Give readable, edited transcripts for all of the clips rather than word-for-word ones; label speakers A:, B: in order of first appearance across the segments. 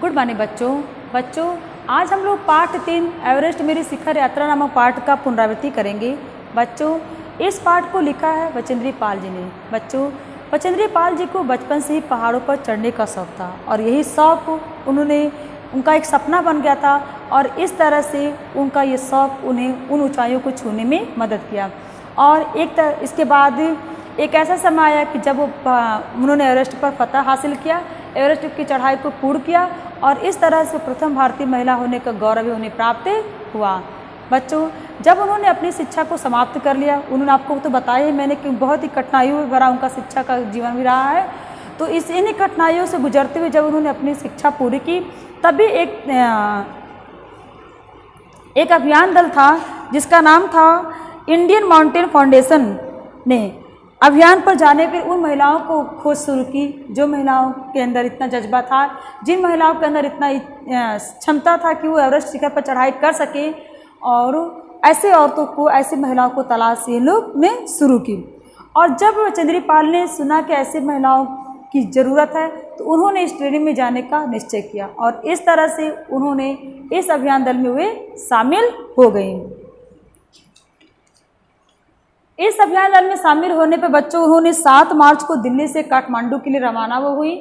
A: Good morning बच्चों आज हम लोग पाठ 3 एवरेस्ट मेरी शिखर यात्रा नामक पाठ का पुनरावृत्ति करेंगे। बच्चों इस पाठ को लिखा है बचेंद्री पाल जी ने। बच्चों बचेंद्री पाल जी को बचपन से ही पहाड़ों पर चढ़ने का शौक़ था और यही शौक़ उनका एक सपना बन गया था और इस तरह से उनका ये शौक़ उन्हें उन ऊंचाइयों को छूने में मदद किया। और इसके बाद एक ऐसा समय आया कि जब उन्होंने एवरेस्ट पर फतह हासिल किया, एवरेस्ट की चढ़ाई को पूर्ण किया और इस तरह से प्रथम भारतीय महिला होने का गौरव उन्हें प्राप्त हुआ। बच्चों जब उन्होंने अपनी शिक्षा को समाप्त कर लिया, उन्होंने आपको तो बताया ही मैंने कि बहुत ही कठिनाइयों भरा उनका शिक्षा का जीवन भी रहा है। तो इन्हीं कठिनाइयों से गुजरते हुए जब उन्होंने अपनी शिक्षा पूरी की, तभी एक अभियान दल था जिसका नाम था इंडियन माउंटेन फाउंडेशन ने अभियान पर जाने पर उन महिलाओं को खोज शुरू की जो महिलाओं के अंदर इतना जज्बा था, जिन महिलाओं के अंदर इतना क्षमता था कि वो एवरेस्ट शिखर पर चढ़ाई कर सके। और ऐसे औरतों को, ऐसी महिलाओं को तलाश ये लोग ने शुरू की। और जब बचेंद्री पाल ने सुना कि ऐसी महिलाओं की ज़रूरत है तो उन्होंने इस ट्रेनिंग में जाने का निश्चय किया और इस तरह से उन्होंने इस अभियान दल में वे शामिल हो गई। इस अभियान दल में शामिल होने पर बच्चों उन्होंने 7 मार्च को दिल्ली से काठमांडू के लिए रवाना हुई।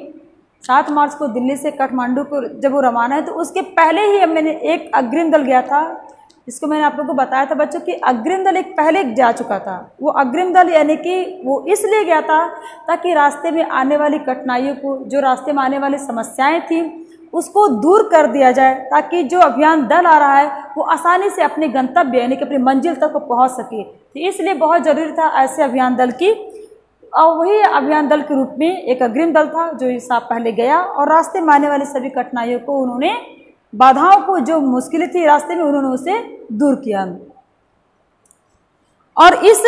A: 7 मार्च को दिल्ली से काठमांडू को जब वो रवाना है तो उसके पहले ही मैंने एक अग्रिम दल गया था, इसको मैंने आप लोगों को बताया था बच्चों कि अग्रिम दल एक पहले जा चुका था। वो अग्रिम दल यानी कि वो इसलिए गया था ताकि रास्ते में आने वाली कठिनाइयों को, जो रास्ते में आने वाली समस्याएं थी उसको दूर कर दिया जाए, ताकि जो अभियान दल आ रहा है वो आसानी से अपने गंतव्य यानी कि अपनी मंजिल तक पहुंच सके। तो इसलिए बहुत ज़रूरी था ऐसे अभियान दल की, और वही अभियान दल के रूप में एक अग्रिम दल था जो इस साल पहले गया और रास्ते में आने वाली सभी कठिनाइयों को, उन्होंने बाधाओं को, जो मुश्किलें थी रास्ते में, उन्होंने उसे दूर किया। और इस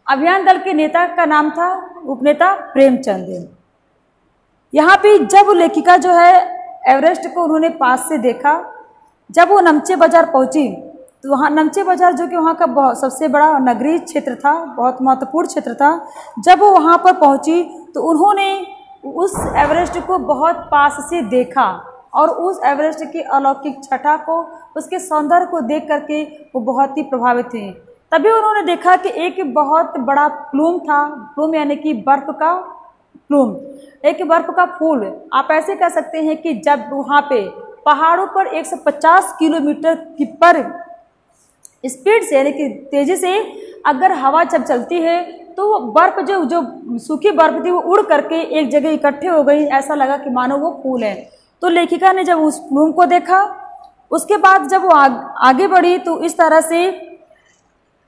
A: अभियान दल के नेता का नाम था उपनेता प्रेमचंद। यहाँ पे जब लेखिका जो है एवरेस्ट को उन्होंने पास से देखा, जब वो नमचे बाजार पहुँची तो वहाँ नमचे बाजार जो कि वहाँ का सबसे बड़ा नगरीय क्षेत्र था, बहुत महत्वपूर्ण क्षेत्र था, जब वो वहाँ पर पहुँची तो उन्होंने उस एवरेस्ट को बहुत पास से देखा और उस एवरेस्ट की अलौकिक छटा को, उसके सौंदर्य को देख करके वो बहुत ही प्रभावित हुई। तभी उन्होंने देखा कि एक बहुत बड़ा प्लूम था, प्लूम यानी कि बर्फ़ का प्लूम, एक बर्फ़ का फूल। आप ऐसे कह सकते हैं कि जब वहाँ पे पहाड़ों पर 150 किलोमीटर की पर स्पीड से यानी कि तेज़ी से अगर हवा जब चलती है तो वो बर्फ़ जो सूखी बर्फ़ थी वो उड़ करके एक जगह इकट्ठे हो गई, ऐसा लगा कि मानो वो फूल है। तो लेखिका ने जब उस प्लूम को देखा, उसके बाद जब वो आगे बढ़ी तो इस तरह से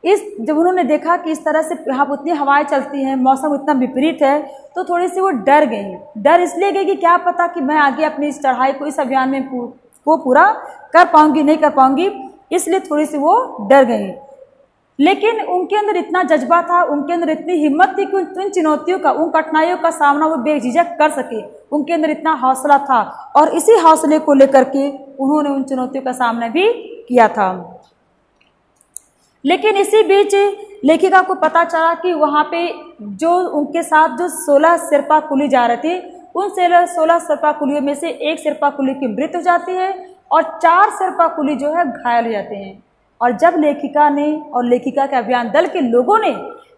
A: जब उन्होंने देखा कि इस तरह से यहाँ पर उतनी हवाएं चलती हैं, मौसम इतना विपरीत है, तो थोड़ी सी वो डर गई। डर इसलिए गई कि क्या पता कि मैं आगे अपनी इस चढ़ाई को, इस अभियान में को पूरा कर पाऊंगी नहीं कर पाऊंगी, इसलिए थोड़ी सी वो डर गई। लेकिन उनके अंदर इतना जज्बा था, उनके अंदर इतनी हिम्मत थी कि उन चुनौतियों का, उन कठिनाइयों का सामना वो बेझिझक कर सके। उनके अंदर इतना हौसला था और इसी हौसले को लेकर के उन्होंने उन चुनौतियों का सामना भी किया था। लेकिन इसी बीच लेखिका को पता चला कि वहाँ पे जो उनके साथ जो 16 शेरपा कुली जा रहे थे, उन 16 शेरपा कुलियों में से एक शेरपा कुली की मृत्यु हो जाती है और 4 शेरपा कुली जो है घायल हो जाते हैं। और जब लेखिका ने और लेखिका के अभियान दल के लोगों ने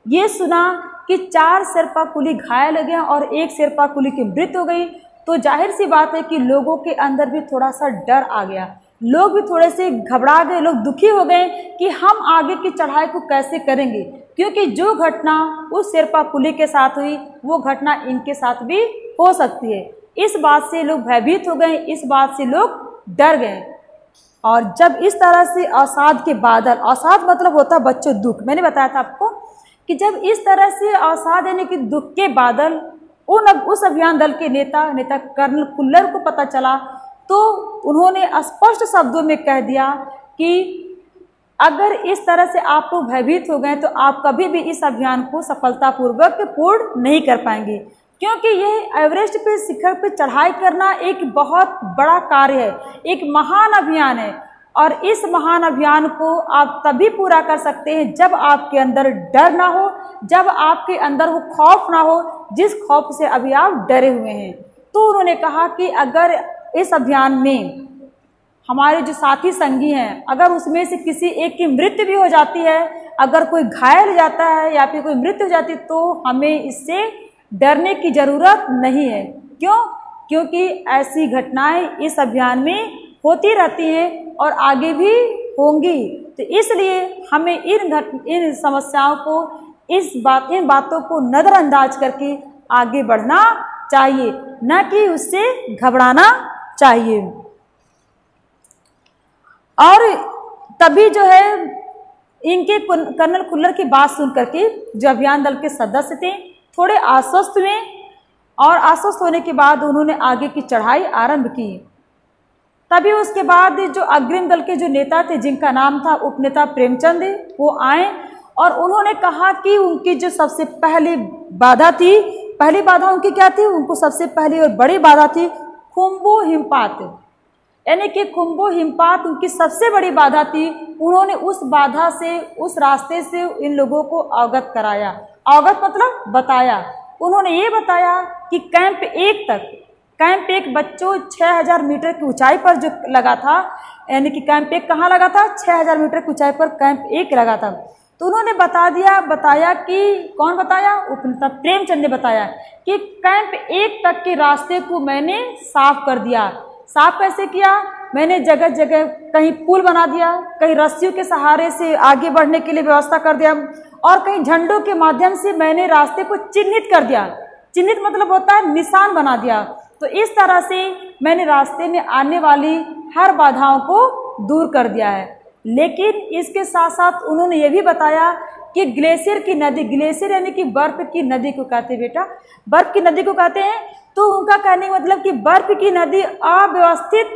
A: ये सुना कि 4 शेरपा कुली घायल हो गए और एक शेरपा कुली की मृत्यु हो गई, तो जाहिर सी बात है कि लोगों के अंदर भी थोड़ा सा डर आ गया। लोग भी थोड़े से घबरा गए, लोग दुखी हो गए कि हम आगे की चढ़ाई को कैसे करेंगे, क्योंकि जो घटना उस शेरपा कुली के साथ हुई वो घटना इनके साथ भी हो सकती है। इस बात से लोग भयभीत हो गए, इस बात से लोग डर गए। और जब इस तरह से अवसाद के बादल, अवसाद मतलब होता है बच्चों दुख, मैंने बताया था आपको कि जब इस तरह से अवसाद यानी कि दुख के बादल उस अभियान दल के नेता कर्नल कुल्लर को पता चला, तो उन्होंने स्पष्ट शब्दों में कह दिया कि अगर इस तरह से आप लोग भयभीत हो गए तो आप कभी भी इस अभियान को सफलतापूर्वक पूर्ण नहीं कर पाएंगे, क्योंकि यह एवरेस्ट पे शिखर पे चढ़ाई करना एक बहुत बड़ा कार्य है, एक महान अभियान है। और इस महान अभियान को आप तभी पूरा कर सकते हैं जब आपके अंदर डर ना हो, जब आपके अंदर वो खौफ ना हो जिस खौफ से अभी आप डरे हुए हैं। तो उन्होंने कहा कि अगर इस अभियान में हमारे जो साथी संगी हैं, अगर उसमें से किसी एक की मृत्यु भी हो जाती है, अगर कोई घायल हो जाता है या फिर कोई मृत्यु हो जाती है, तो हमें इससे डरने की ज़रूरत नहीं है। क्यों? क्योंकि ऐसी घटनाएं इस अभियान में होती रहती हैं और आगे भी होंगी। तो इसलिए हमें इन समस्याओं को, इन बातों को नज़रअंदाज करके आगे बढ़ना चाहिए, न कि उससे घबराना चाहिए। और तभी जो है इनके कर्नल खुल्लर की बात सुन करके जो अभियान दल के सदस्य थे थोड़े आश्वस्त हुए, और आश्वस्त होने के बाद उन्होंने आगे की चढ़ाई आरंभ की। तभी उसके बाद जो अग्रिम दल के जो नेता थे, जिनका नाम था उपनेता प्रेमचंद, वो आए और उन्होंने कहा कि उनकी जो सबसे पहली बाधा थी, पहली बाधा उनकी क्या थी? उनको सबसे पहली और बड़ी बाधा थी खुम्बो हिमपात, यानी कि खुम्बो हिमपात उनकी सबसे बड़ी बाधा थी। उन्होंने उस बाधा से, उस रास्ते से इन लोगों को अवगत कराया। अवगत मतलब बताया। उन्होंने ये बताया कि कैंप 1 बच्चों 6000 मीटर की ऊंचाई पर जो लगा था, यानी कि कैंप 1 कहाँ लगा था? 6000 मीटर की ऊंचाई पर कैंप 1 लगा था। तो उन्होंने बताया कि कौन बताया? उपनेता प्रेमचंद ने बताया कि कैंप 1 तक के रास्ते को मैंने साफ कर दिया। साफ कैसे किया? मैंने जगह जगह कहीं पुल बना दिया, कहीं रस्सियों के सहारे से आगे बढ़ने के लिए व्यवस्था कर दिया, और कहीं झंडों के माध्यम से मैंने रास्ते को चिन्हित कर दिया। चिन्हित मतलब होता है निशान बना दिया। तो इस तरह से मैंने रास्ते में आने वाली हर बाधाओं को दूर कर दिया है। लेकिन इसके साथ साथ उन्होंने ये भी बताया कि ग्लेशियर की नदी, ग्लेशियर यानी कि बर्फ की नदी को कहते हैं बेटा, बर्फ की नदी को कहते हैं। तो उनका कहने का मतलब कि बर्फ की नदी अव्यवस्थित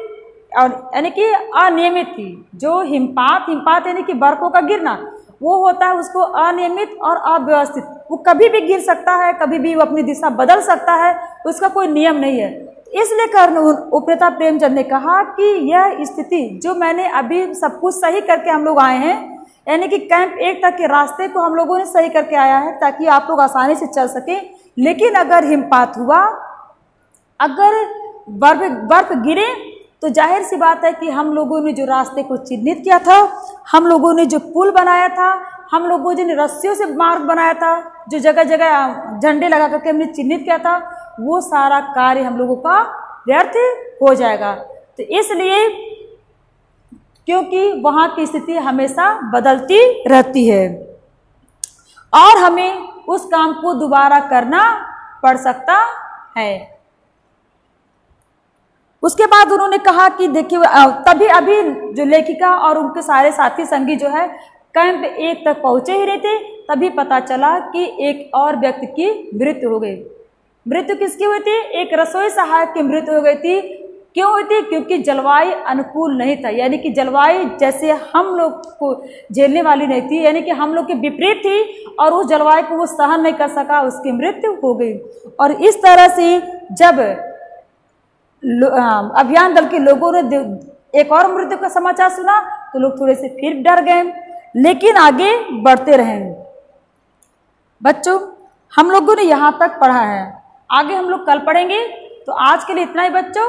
A: और यानी कि अनियमित थी। जो हिमपात यानी कि बर्फों का गिरना वो होता है, उसको अनियमित और अव्यवस्थित, वो कभी भी गिर सकता है, कभी भी वो अपनी दिशा बदल सकता है, उसका कोई नियम नहीं है। इसलिए उपनेता प्रेमचंद ने कहा कि यह स्थिति जो मैंने अभी सब कुछ सही करके हम लोग आए हैं, यानी कि कैंप 1 तक के रास्ते को हम लोगों ने सही करके आया है ताकि आप लोग आसानी से चल सकें। लेकिन अगर हिमपात हुआ, अगर बर्फ गिरे, तो जाहिर सी बात है कि हम लोगों ने जो रास्ते को चिन्हित किया था, हम लोगों ने जो पुल बनाया था, हम लोगों ने रस्सियों से मार्ग बनाया था, जो जगह जगह झंडे लगा करके हमने चिन्हित किया था, वो सारा कार्य हम लोगों का व्यर्थ हो जाएगा। तो इसलिए क्योंकि वहाँ की स्थिति हमेशा बदलती रहती है और हमें उस काम को दोबारा करना पड़ सकता है। उसके बाद उन्होंने कहा कि देखिए, तभी अभी जो लेखिका और उनके सारे साथी संगी जो है कैंप 1 तक पहुंचे ही रहे थे, तभी पता चला कि एक और व्यक्ति की मृत्यु हो गई। मृत्यु किसकी हुई थी? एक रसोई सहायक की मृत्यु हो गई थी। क्यों हुई थी? क्योंकि जलवायु अनुकूल नहीं था, यानी कि जलवायु जैसे हम लोग को झेलने वाली नहीं थी, यानी कि हम लोग के विपरीत थी और उस जलवायु को वो सहन नहीं कर सका, उसकी मृत्यु हो गई। और इस तरह से जब अभियान दल के लोगों ने एक और मृत्यु का समाचार सुना तो लोग थोड़े से फिर डर गए, लेकिन आगे बढ़ते रहे। बच्चों, हम लोगों ने यहाँ तक पढ़ा है, आगे हम लोग कल पढ़ेंगे। तो आज के लिए इतना ही बच्चों।